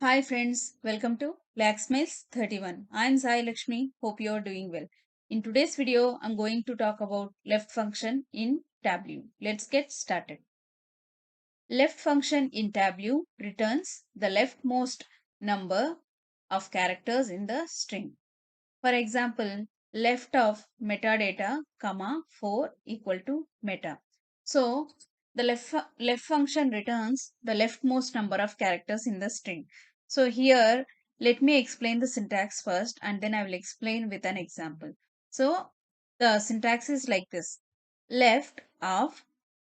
Hi friends, welcome to Blacksmiths 31. I'm Sai Lakshmi. Hope you are doing well. In today's video, I'm going to talk about left function in Tableau. Let's get started. Left function in Tableau returns the leftmost number of characters in the string. For example, left of metadata, comma 4 equal to meta. So the left function returns the leftmost number of characters in the string. So here, let me explain the syntax first and then I will explain with an example. So the syntax is like this. Left of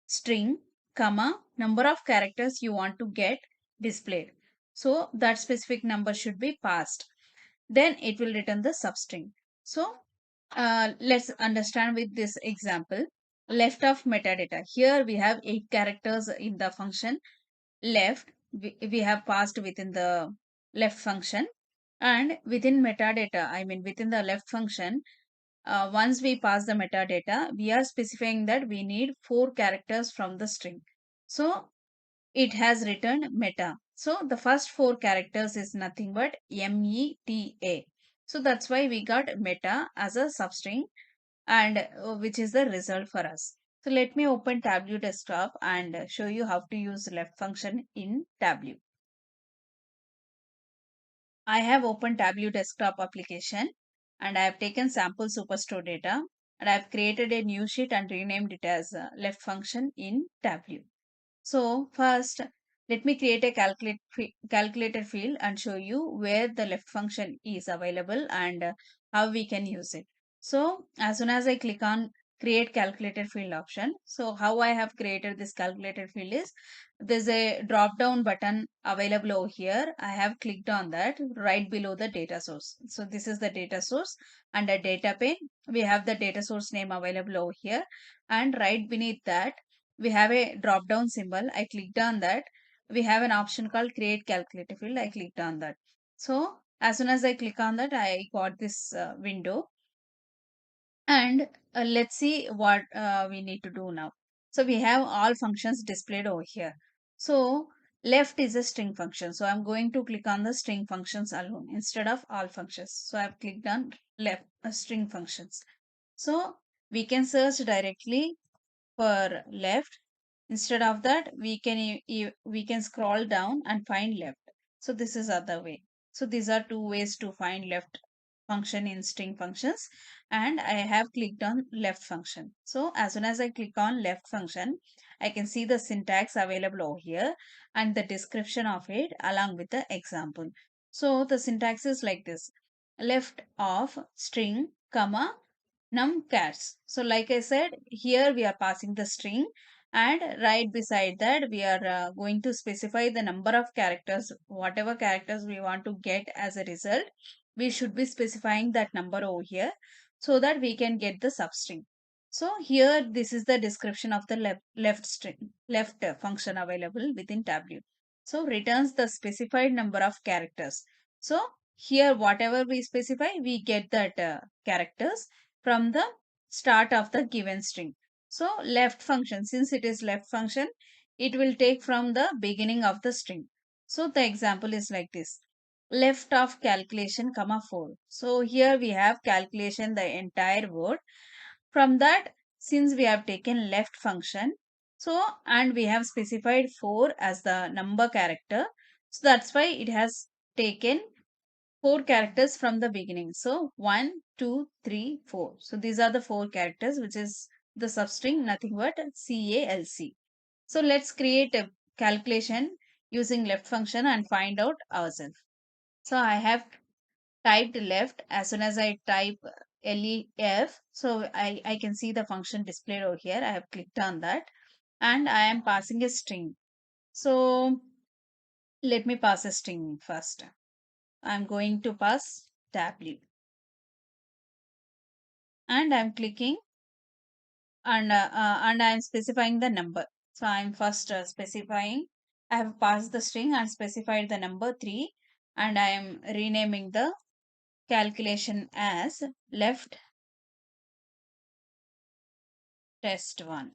string, comma, number of characters you want to get displayed. So that specific number should be passed, then it will return the substring. So let's understand with this example. Left of metadata. Here we have 8 characters in the function. Left we have passed within the left function, and within metadata, I mean within the left function, once we pass the metadata, we are specifying that we need 4 characters from the string. So it has returned meta. So the first 4 characters is nothing but meta. So that's why we got meta as a substring, and which is the result for us. So let me open Tableau desktop and show you how to use left function in Tableau. I have opened Tableau desktop application and I have taken sample superstore data and I have created a new sheet and renamed it as left function in Tableau. So first, let me create a calculator field and show you where the left function is available and how we can use it. So as soon as I click on create calculator field option, so how I have created this calculator field is there's a drop down button available over here. I have clicked on that right below the data source. So this is the data source. Under data pane, we have the data source name available over here, and right beneath that we have a drop down symbol. I clicked on that. We have an option called create calculator field. I clicked on that. So as soon as I click on that, I got this window. And let's see what we need to do now. So we have all functions displayed over here. So left is a string function. So I'm going to click on the string functions alone instead of all functions. So I've clicked on left string functions. So we can search directly for left. Instead of that, we can scroll down and find left. So this is other way. So these are two ways to find left function in string functions, and I have clicked on left function. So as soon as I click on left function, I can see the syntax available over here and the description of it along with the example. So the syntax is like this: left of string, comma numcats. So like I said, here we are passing the string, and right beside that we are going to specify the number of characters. Whatever characters we want to get as a result, we should be specifying that number over here so that we can get the substring. So here this is the description of the left function available within Tableau. So returns the specified number of characters. So here whatever we specify, we get that characters from the start of the given string. So left function, since it is left function, it will take from the beginning of the string. So the example is like this: left of calculation, comma 4. So here we have calculation, the entire word. From that, since we have taken left function, so and we have specified 4 as the number character, so that's why it has taken 4 characters from the beginning. So 1, 2, 3, 4. So these are the 4 characters, which is the substring, nothing but CALC. So let's create a calculation using left function and find out ourselves. So I have typed left. As soon as I type LEF, so I can see the function displayed over here. I have clicked on that and I am passing a string. So let me pass a string first. I'm going to pass W and I'm clicking and I'm specifying the number. So I'm first specifying. I have passed the string and specified the number 3, and I am renaming the calculation as left test 1.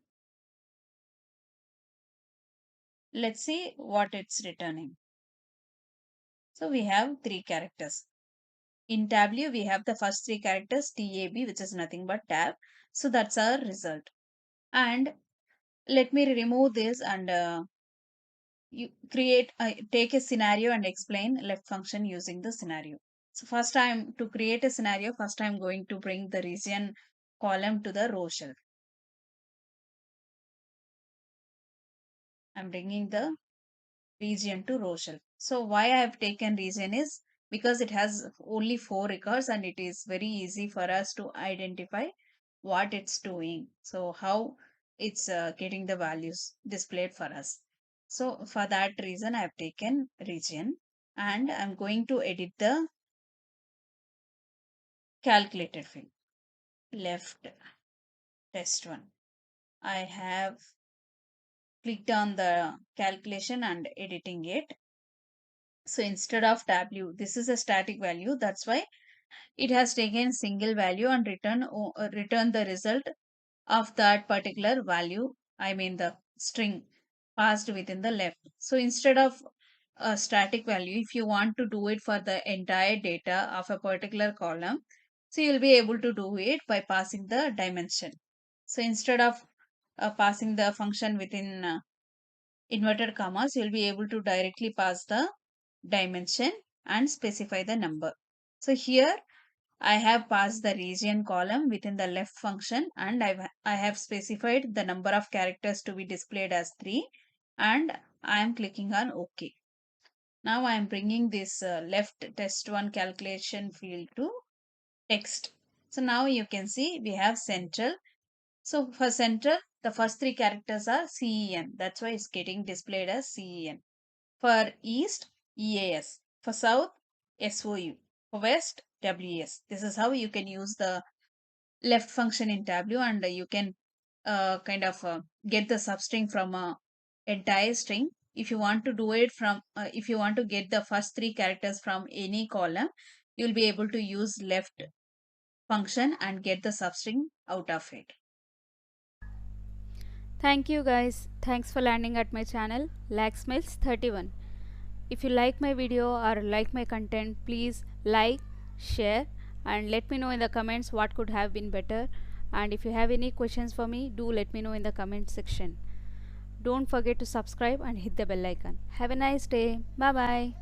Let's see what it's returning. So we have three characters. In Tableau, we have the first three characters tab, which is nothing but tab. So that's our result. And let me remove this and you take a scenario and explain left function using the scenario. So first time to create a scenario, first I'm going to bring the region column to the row shelf. I'm bringing the region to row shelf. So why I have taken region is because it has only 4 records and it is very easy for us to identify what it's doing. So how it's getting the values displayed for us. So for that reason I have taken region and I'm going to edit the calculated field. Left test one. I have clicked on the calculation and editing it. So instead of W, this is a static value. That's why it has taken single value and return the result of that particular value. I mean the string passed within the left. So instead of a static value, if you want to do it for the entire data of a particular column, so you'll be able to do it by passing the dimension. So instead of passing the function within inverted commas, you'll be able to directly pass the dimension and specify the number. So here I have passed the region column within the left function and I have specified the number of characters to be displayed as 3 and I am clicking on OK. Now I am bringing this left test 1 calculation field to text. So now you can see we have central. So for central, the first 3 characters are CEN. That's why it's getting displayed as CEN. For east, EAS. For south, SOU. For west, WES. This is how you can use the left function in Tableau and you can get the substring from a entire string. If you want to do it from, if you want to get the first 3 characters from any column, you'll be able to use left function and get the substring out of it. Thank you guys. Thanks for landing at my channel Laxmails31. If you like my video or like my content, please like, share and let me know in the comments what could have been better. And if you have any questions for me, do let me know in the comment section. Don't forget to subscribe and hit the bell icon. Have a nice day. Bye bye.